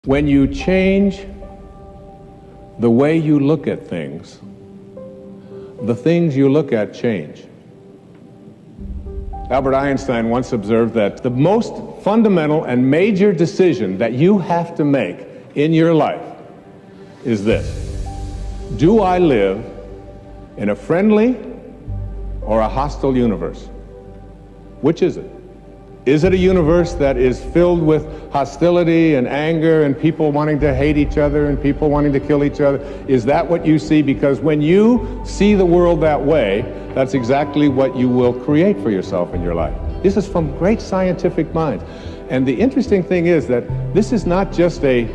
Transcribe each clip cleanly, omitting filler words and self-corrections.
When you change the way you look at things, the things you look at change. Albert Einstein once observed that the most fundamental and major decision that you have to make in your life is this: do I live in a friendly or a hostile universe? Which is it? Is it a universe that is filled with hostility and anger and people wanting to hate each other and people wanting to kill each other? Is that what you see? Because when you see the world that way, that's exactly what you will create for yourself in your life. This is from great scientific minds. And the interesting thing is that this is not just a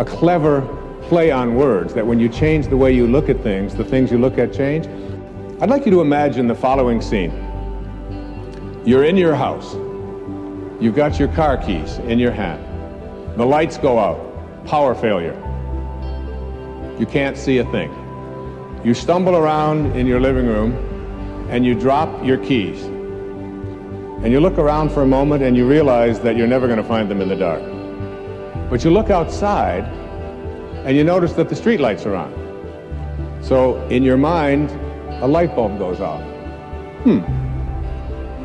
clever play on words, that when you change the way you look at things, the things you look at change. I'd like you to imagine the following scene. You're in your house. You've got your car keys in your hand. The lights go out. Power failure. You can't see a thing. You stumble around in your living room and you drop your keys. And you look around for a moment and you realize that you're never going to find them in the dark. But you look outside and you notice that the street lights are on. So in your mind, a light bulb goes off.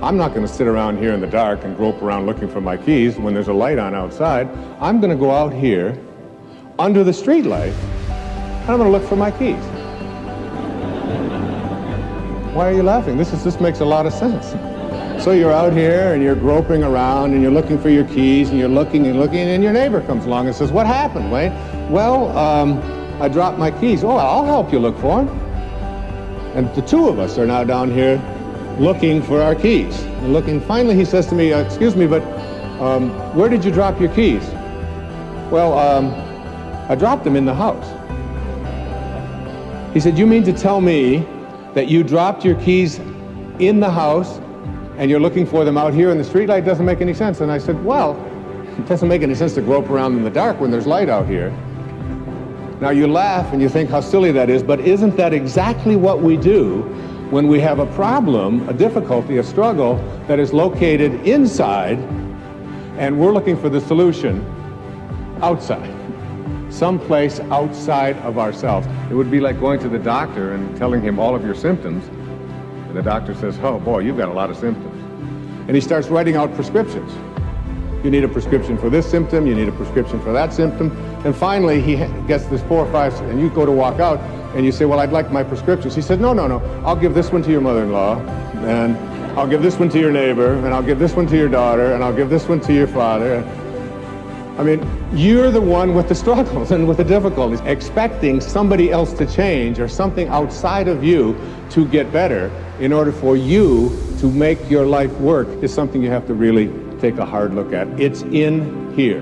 I'm not going to sit around here in the dark and grope around looking for my keys when there's a light on outside. I'm going to go out here under the street light and I'm going to look for my keys. Why are you laughing? This makes a lot of sense. So you're out here and you're groping around and you're looking for your keys and you're looking and looking, and your neighbor comes along and says, "What happened, Wayne?" "Well, I dropped my keys." "Oh, I'll help you look for them." And the two of us are now down here looking for our keys. And looking, finally he says to me, "Excuse me, but where did you drop your keys?" "Well, I dropped them in the house." He said, "You mean to tell me that you dropped your keys in the house and you're looking for them out here in the streetlight? Doesn't make any sense." And I said, "Well, it doesn't make any sense to grope around in the dark when there's light out here." Now you laugh and you think how silly that is, but isn't that exactly what we do when we have a problem, a difficulty, a struggle that is located inside, and we're looking for the solution outside, someplace outside of ourselves? It would be like going to the doctor and telling him all of your symptoms, and the doctor says, "Oh boy, you've got a lot of symptoms." And he starts writing out prescriptions. You need a prescription for this symptom, you need a prescription for that symptom, and finally he gets this 4 or 5, and you go to walk out, and you say, "Well, I'd like my prescriptions." He said, No, I'll give this one to your mother-in-law, and I'll give this one to your neighbor, and I'll give this one to your daughter, and I'll give this one to your father. I mean, you're the one with the struggles and with the difficulties. Expecting somebody else to change or something outside of you to get better in order for you to make your life work is something you have to really take a hard look at. It's in here.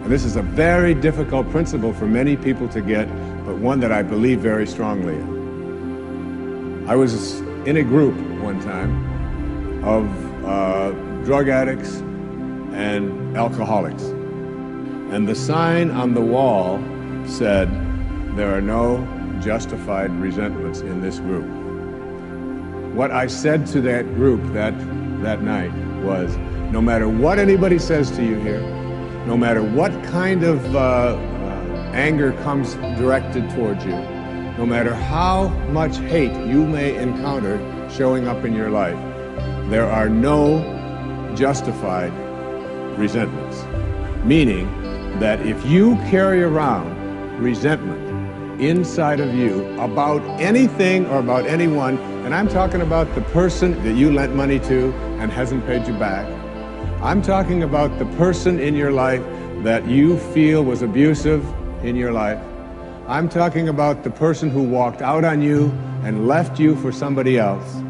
And this is a very difficult principle for many people to get, but one that I believe very strongly in. I was in a group one time of drug addicts and alcoholics. And the sign on the wall said, "There are no justified resentments in this group." What I said to that group that night was, no matter what anybody says to you here, no matter what kind of anger comes directed towards you, no matter how much hate you may encounter showing up in your life, there are no justified resentments. Meaning that if you carry around resentment inside of you about anything or about anyone, and I'm talking about the person that you lent money to and hasn't paid you back. I'm talking about the person in your life that you feel was abusive in your life. I'm talking about the person who walked out on you and left you for somebody else.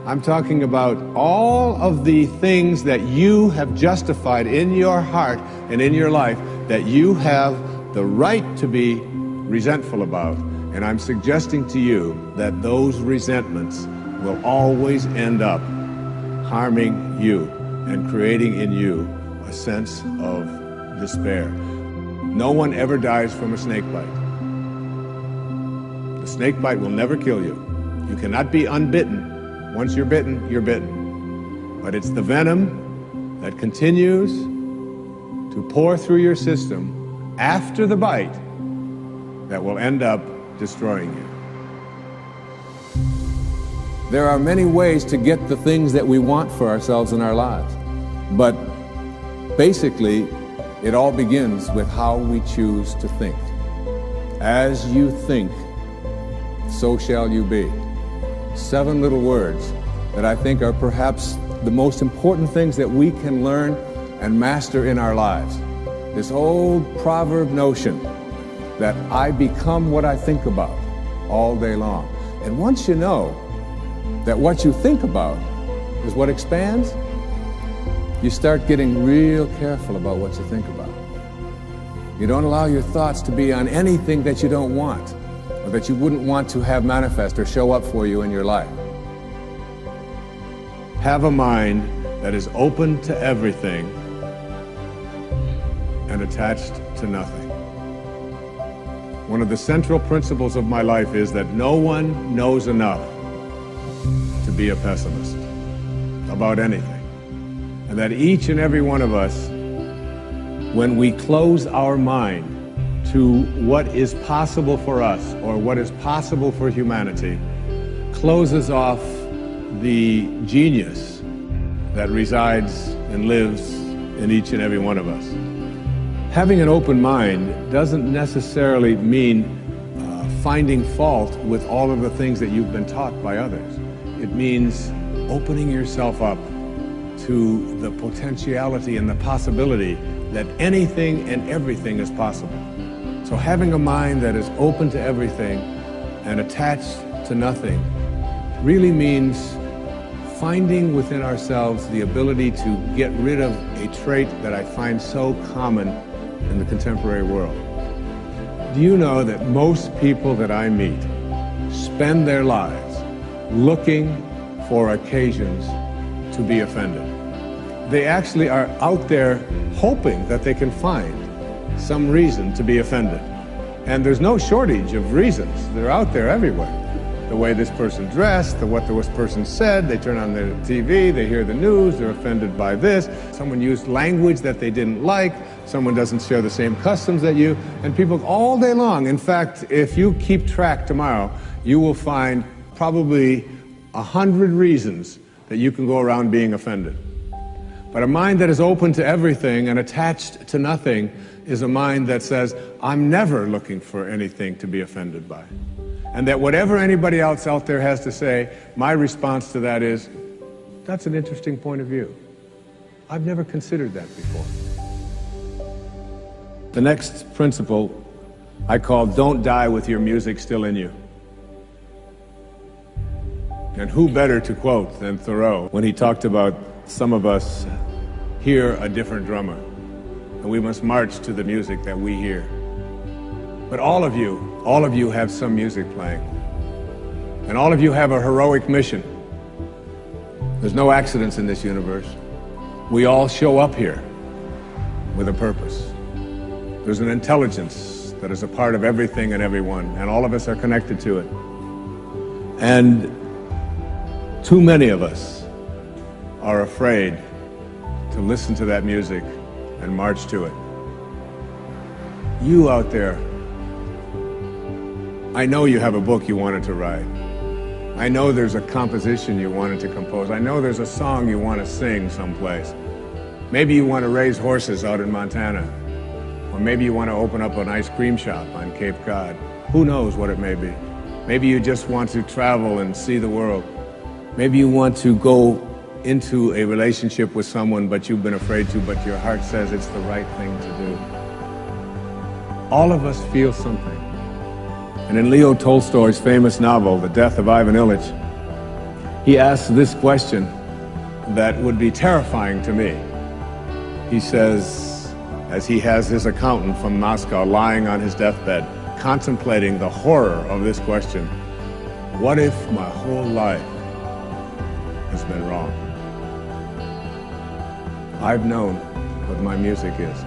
I'm talking about all of the things that you have justified in your heart and in your life that you have the right to be resentful about. And I'm suggesting to you that those resentments will always end up harming you and creating in you a sense of despair. No one ever dies from a snake bite. The snake bite will never kill you. You cannot be unbitten. Once you're bitten, you're bitten. But it's the venom that continues to pour through your system after the bite that will end up destroying you. There are many ways to get the things that we want for ourselves in our lives, but basically, it all begins with how we choose to think. As you think, so shall you be. 7 little words that I think are perhaps the most important things that we can learn and master in our lives. This old proverb notion that I become what I think about all day long. And once you know that what you think about is what expands, you start getting real careful about what you think about. You don't allow your thoughts to be on anything that you don't want or that you wouldn't want to have manifest or show up for you in your life. Have a mind that is open to everything and attached to nothing. One of the central principles of my life is that no one knows enough to be a pessimist about anything. And that each and every one of us, when we close our mind to what is possible for us or what is possible for humanity, closes off the genius that resides and lives in each and every one of us. Having an open mind doesn't necessarily mean finding fault with all of the things that you've been taught by others. It means opening yourself up to the potentiality and the possibility that anything and everything is possible. So having a mind that is open to everything and attached to nothing really means finding within ourselves the ability to get rid of a trait that I find so common in the contemporary world. Do you know that most people that I meet spend their lives looking for occasions to be offended? They actually are out there hoping that they can find some reason to be offended. And there's no shortage of reasons. They're out there everywhere. The way this person dressed, what this person said, they turn on their TV, they hear the news, they're offended by this. Someone used language that they didn't like, someone doesn't share the same customs that you, and people all day long. In fact, if you keep track tomorrow, you will find probably 100 reasons that you can go around being offended. But a mind that is open to everything and attached to nothing is a mind that says, I'm never looking for anything to be offended by. And that whatever anybody else out there has to say, my response to that is, that's an interesting point of view. I've never considered that before. The next principle I call don't die with your music still in you. And who better to quote than Thoreau when he talked about some of us hear a different drummer, and we must march to the music that we hear. But all of you have some music playing. And all of you have a heroic mission. There's no accidents in this universe. We all show up here with a purpose. There's an intelligence that is a part of everything and everyone, and all of us are connected to it. And too many of us are afraid to listen to that music and march to it. You out there, I know you have a book you wanted to write. I know there's a composition you wanted to compose. I know there's a song you want to sing someplace. Maybe you want to raise horses out in Montana. Or maybe you want to open up an ice cream shop on Cape Cod. Who knows what it may be. Maybe you just want to travel and see the world. Maybe you want to go into a relationship with someone but you've been afraid to, but your heart says it's the right thing to do. All of us feel something. And in Leo Tolstoy's famous novel, The Death of Ivan Ilyich, he asks this question that would be terrifying to me. He says, as he has his accountant from Moscow lying on his deathbed, contemplating the horror of this question, what if my whole life has been wrong? I've known what my music is.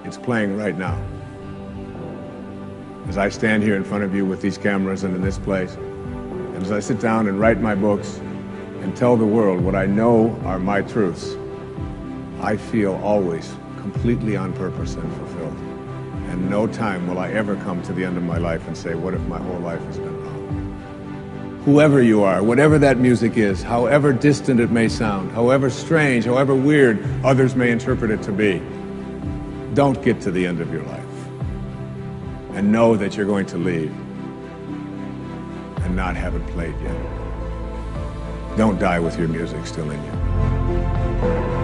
It's playing right now. As I stand here in front of you with these cameras and in this place, and as I sit down and write my books and tell the world what I know are my truths, I feel always completely on purpose and fulfilled. And no time will I ever come to the end of my life and say, what if my whole life has been wrong? Whoever you are, whatever that music is, however distant it may sound, however strange, however weird others may interpret it to be, don't get to the end of your life and know that you're going to leave and not have it played yet. Don't die with your music still in you.